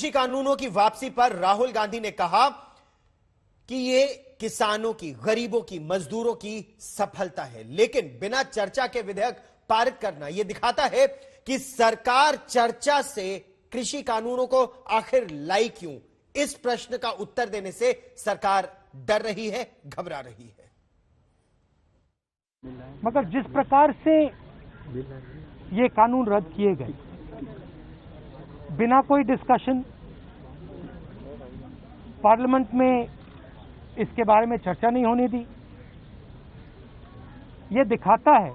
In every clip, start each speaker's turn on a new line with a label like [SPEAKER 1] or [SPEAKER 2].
[SPEAKER 1] कृषि कानूनों की वापसी पर राहुल गांधी ने कहा कि ये किसानों की, गरीबों की, मजदूरों की सफलता है, लेकिन बिना चर्चा के विधेयक पारित करना यह दिखाता है कि सरकार चर्चा से कृषि कानूनों को आखिर लाई क्यों। इस प्रश्न का उत्तर देने से सरकार डर रही है, घबरा रही है।
[SPEAKER 2] मगर जिस प्रकार से ये कानून रद्द किए गए, बिना कोई डिस्कशन, पार्लियामेंट में इसके बारे में चर्चा नहीं होने दी, ये दिखाता है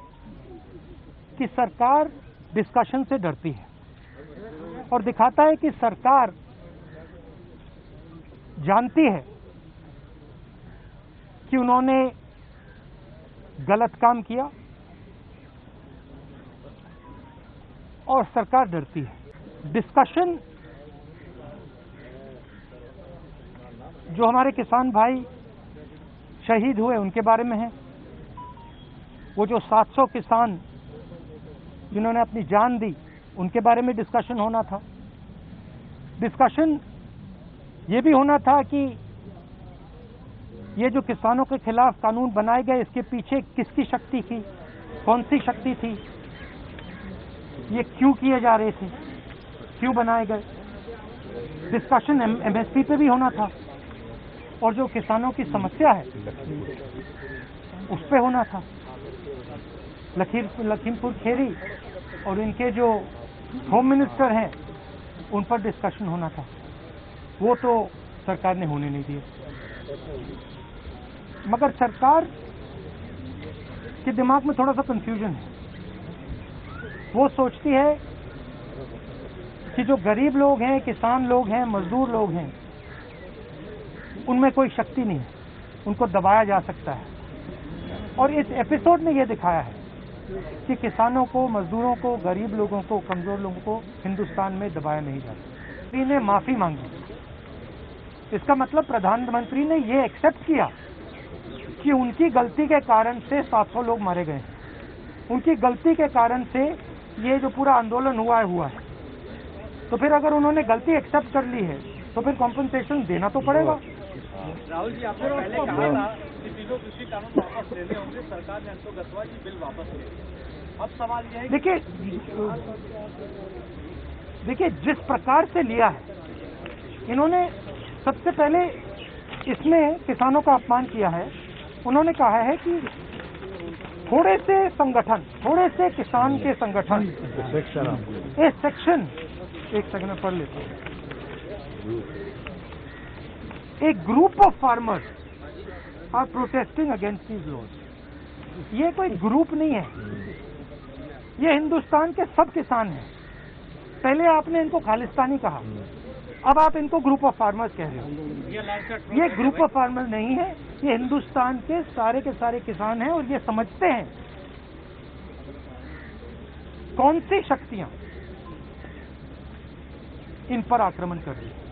[SPEAKER 2] कि सरकार डिस्कशन से डरती है और दिखाता है कि सरकार जानती है कि उन्होंने गलत काम किया और सरकार डरती है। डिस्कशन जो हमारे किसान भाई शहीद हुए उनके बारे में है, वो जो 700 किसान जिन्होंने अपनी जान दी उनके बारे में डिस्कशन होना था। डिस्कशन ये भी होना था कि ये जो किसानों के खिलाफ कानून बनाए गए, इसके पीछे किसकी शक्ति थी, कौन सी शक्ति थी, ये क्यों किए जा रहे थे, क्यों बनाए गए। डिस्कशन एमएसपी पे भी होना था और जो किसानों की समस्या है उस पे होना था। लखीमपुर खेरी और इनके जो होम मिनिस्टर हैं उन पर डिस्कशन होना था, वो तो सरकार ने होने नहीं दिए। मगर सरकार के दिमाग में थोड़ा सा कंफ्यूजन है। वो सोचती है कि जो गरीब लोग हैं, किसान लोग हैं, मजदूर लोग हैं, उनमें कोई शक्ति नहीं है, उनको दबाया जा सकता है। और इस एपिसोड ने यह दिखाया है कि किसानों को, मजदूरों को, गरीब लोगों को, कमजोर लोगों को हिंदुस्तान में दबाया नहीं जा सकता। ने माफी मांगी, इसका मतलब प्रधानमंत्री ने यह एक्सेप्ट किया कि उनकी गलती के कारण से 700 लोग मारे गए हैं, उनकी गलती के कारण से ये जो पूरा आंदोलन हुआ है। तो फिर अगर उन्होंने गलती एक्सेप्ट कर ली है तो फिर कॉम्पनसेशन देना तो पड़ेगा।
[SPEAKER 3] राहुल जी, आपने पहले कहा था कि तीनों कृषि कानून वापस लेने होंगे, सरकार ने अंतोगतवादी बिल वापस ले। अब सवाल यह है,
[SPEAKER 2] देखिए जिस प्रकार से लिया है इन्होंने, सबसे पहले इसमें किसानों का अपमान किया है। उन्होंने कहा है कि थोड़े से संगठन, थोड़े से किसान के संगठन, एक सेक्शन, एक सेकंड में पढ़ लेता हूं, A group of farmers are protesting against these laws. ये कोई ग्रुप नहीं है, ये हिंदुस्तान के सब किसान हैं। पहले आपने इनको खालिस्तानी कहा, अब आप इनको ग्रुप ऑफ फार्मर्स कह रहे हो। ये ग्रुप ऑफ फार्मर्स नहीं है, ये हिंदुस्तान के सारे किसान हैं और ये समझते हैं कौन सी शक्तियां इन पर आक्रमण कर रही है।